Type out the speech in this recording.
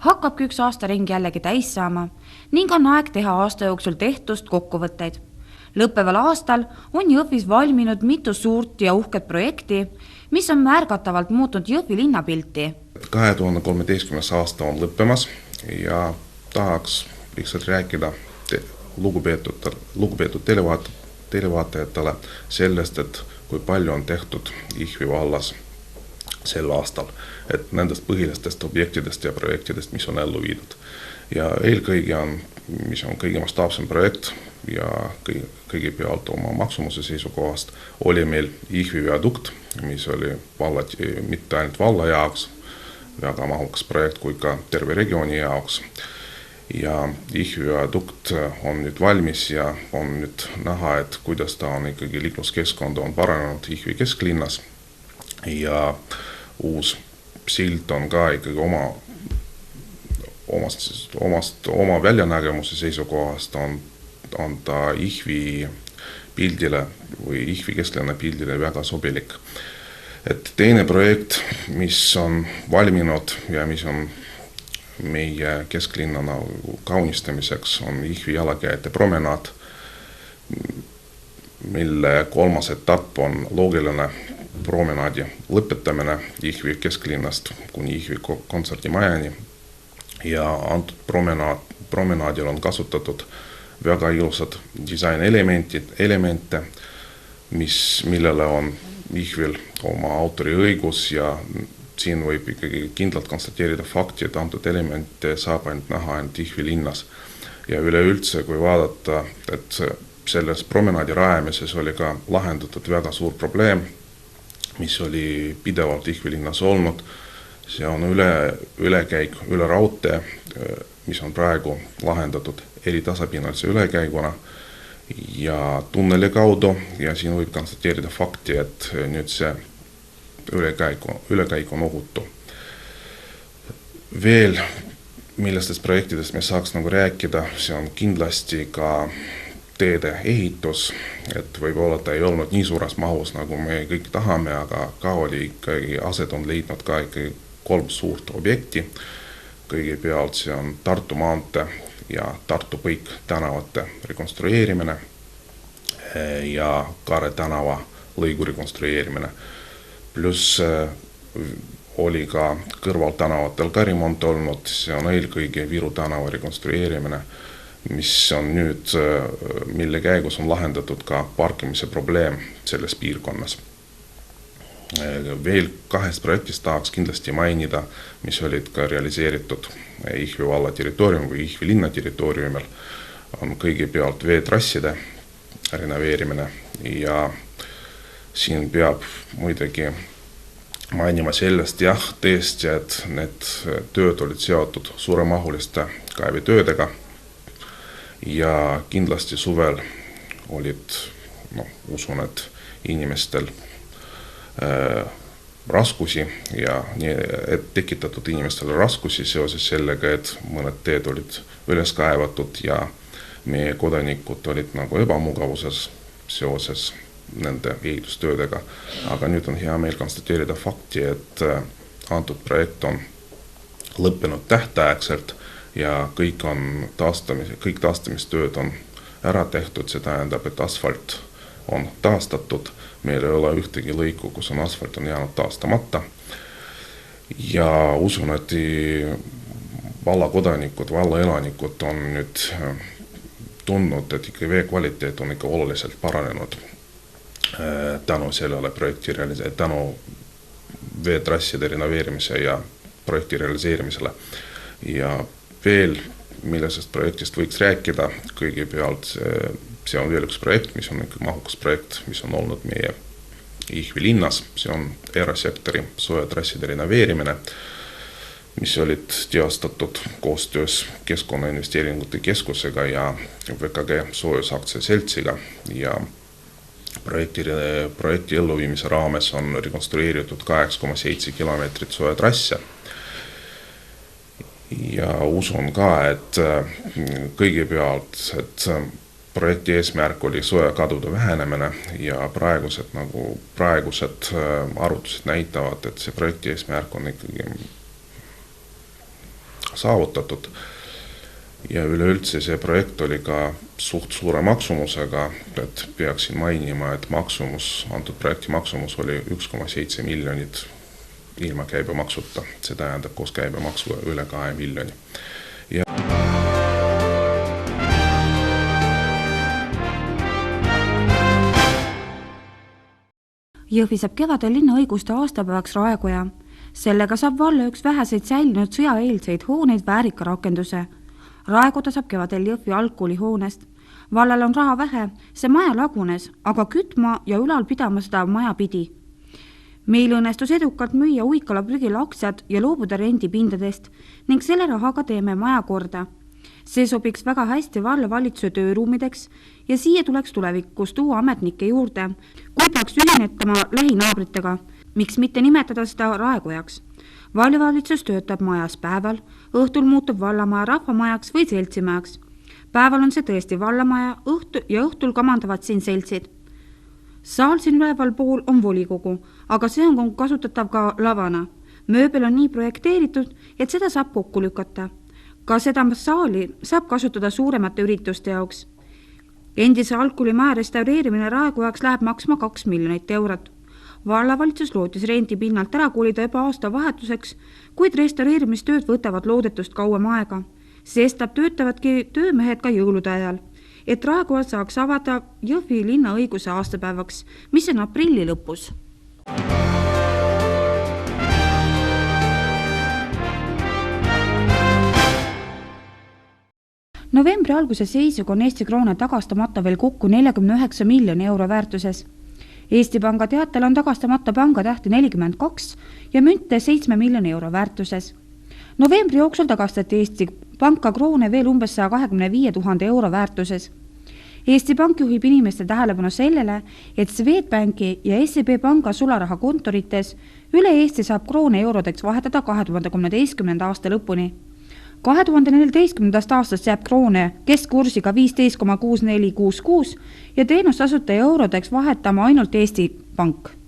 hakkabki üks aastaring jällegi täis saama ning on aeg teha aasta jooksul tehtust kokkuvõtteid. Lõppeval aastal on Jõhvis valminud mitu suurt ja uhket projekti, mis on märgatavalt muutnud Jõhvi linnapilti. 2013. aasta on lõppemas ja tahaks lihtsalt rääkida lugupeetud televaatajatele sellest, et kui palju on tehtud Jõhvi vallas sel aastal, et nendest põhilistest objektidest ja projektidest, mis on ellu viidud. Ja eelkõige on, mis on kõige mastaapsem projekt ja kõigepealt oma maksumuse seisukohast, oli meil Jõhvi viadukt, mis oli mitte ainult valla jaoks, väga mahukas projekt kui ka terve regiooni jaoks. Ja Jõhvi viadukt on nüüd valmis ja on nüüd näha, et kuidas ta on ikkagi liikluskeskkond on paranenud Jõhvi kesklinnas ja uus silt on ka ikkagi oma väljanägemuse seisukohast on ta Jõhvi pildile või Jõhvi kesklinna pildile väga sobilik. Et teine projekt, mis on valminud ja mis on meie kesklinnana kaunistamiseks, on Jõhvi jalakäijate promenaad, mille kolmas etapp on loogiline promenaadi lõpetamine Jõhvi kesklinnast kuni Jõhvi kontserdimajani. Ja antud promenaadil on kasutatud väga ilusad disainelemente, millele on Jõhvil oma autoriõigus ja siin võib ikkagi kindlalt konstateerida fakti, et antud elemente saab ainult näha ainult Jõhvi linnas. Ja üleüldse, kui vaadata, et selles promenaadi rajamises oli ka lahendatud väga suur probleem, mis oli pidevalt Jõhvi linnas olnud. See on ülekäik üle raudtee, mis on praegu lahendatud eritasapinnalise ülekäiguna ja tunneli kaudu ja siin võib konstateerida fakti, et nüüd see ülekäik on ohutu. Veel millestest projektidest me saaks rääkida, see on kindlasti ka teede ehitus, et võib-olla ta ei olnud nii suures mahus, nagu me kõik tahame, aga ka oli ikkagi aset on leidnud ka ikkagi 3 suurt objekti. Kõigepealt see on Tartu maantee ja Tartu Põik tänavate rekonstrueerimine ja Kaare tänava lõigu rekonstrueerimine. Plus oli ka kõrval tänavatel ka remont olnud, see on eelkõige Viru tänava rekonstrueerimine, mis on nüüd, mille käigus on lahendatud ka parkimise probleem selles piirkonnas. Veel 2 projektist tahaks kindlasti mainida, mis olid ka realiseeritud Jõhvi valla territoorium või Jõhvi linna territooriumil, on kõigepealt veetrasside renoveerimine ja siin peab muidugi mainima sellest, tõesti, et need tööd olid seotud suuremahuliste kaevetöödega ja kindlasti suvel olid, usun, et inimestel raskusi ja et tekitatud inimestele raskusi seoses sellega, et mõned teed olid üles kaevatud ja meie kodanikud olid ebamugavuses seoses nende ehitustöödega. Aga nüüd on hea meel konstateerida fakti, et antud projekt on lõppenud tähtaegselt ja kõik taastamistööd on ära tehtud, see tähendab, et asfalt on taastatud. Meil ei ole ühtegi lõiku, kus on asfalt on jäänud taastamata. Ja usun, et valla kodanikud, valla elanikud on nüüd tundnud, et ikka vee kvaliteet on ikka oluliselt paranenud tänu sellele projekti tänu veetrasside renoveerimise ja projekti realiseerimisele. Ja veel, millisest projektist võiks rääkida, kõigepealt see on veel üks projekt, mis on ikka mahukas projekt, mis on olnud meie Jõhvi linnas. See on erasektori soojatrasside renoveerimine, mis olid teostatud koostöös Keskkonnainvesteeringute Keskusega ja VKG soojusaktia seltsiga ja projekti elluviimise raames on rekonstrueeritud 8,7 kilomeetrit soojatrasse. Ja usun ka, et kõigepealt, et projekti eesmärk oli soojakadude vähenemine ja praegused arvutused näitavad, et see projekti eesmärk on ikkagi saavutatud. Ja üleüldse see projekt oli ka suht suure maksumusega, et peaksin mainima, et antud projekti maksumus oli 1,7 miljonit ilma käibemaksuta, see tähendab koos käibemaksu üle 2 miljoni. Jõhvi saab kevadel linnaõiguste aastapäevaks Raekoja. Sellega saab valla üks väheseid säilinud sõjaeelseid hooneid väärika rakenduse. Raekoda saab kevadel Jõhvi algkooli hoonest. Vallal on raha vähe, see maja lagunes, aga kütma ja ülal pidama seda maja pidi. Meil õnnestus edukalt müüa Uikala prügila aktsiad ja loobuda rendipindadest ning selle rahaga teeme maja korda. See sobiks väga hästi valla valitsuse tööruumideks ja siia tuleks tulevikus tuua ametnikke juurde, kui peaks ühinetama lähinaabritega, miks mitte nimetada seda Raekojaks. Vallavalitsus töötab majas päeval, õhtul muutub vallamaja rahvamajaks või seltsimajaks. Päeval on see tõesti vallamaja ja õhtul kamandavad siin seltsid. Saal siin üleval pool on volikogu, aga see on kasutatav ka lavana. Mööbel on nii projekteeritud, et seda saab kokku lükata. Ka seda saali saab kasutada suuremate ürituste jaoks. Endise algkooli maja restaureerimine Raekojaks läheb maksma 2 miljonit eurot. Vallavalitsus lootis rendi pinnalt ära koolida juba aasta vahetuseks, kuid restaureerimistööd võtavad loodetust kauem aega. Sestap töötavadki töömehed ka jõulude ajal, et Raekoja saaks avada Jõhvi linnaõiguse aastapäevaks, mis on aprilli lõpus. Novembri alguse seisuga on Eesti kroone tagastamata veel kokku 49 miljoni euro väärtuses. Eesti Panga teatel on tagastamata pangatähti 42 ja münte 7 miljoni euro väärtuses. Novembri jooksul tagastati Eesti Panka kroone veel umbes 125 000 euro väärtuses. Eesti Pank juhib inimeste tähelepanu sellele, et Swedbanki ja SEB Panga sularaha kontorites üle Eesti saab kroone eurodeks vahetada 2013. aasta lõpuni. 2014. aastast jääb kroone keskkursiga 15,6466 ja teenustasute eurodeks vahetama ainult Eesti Pank.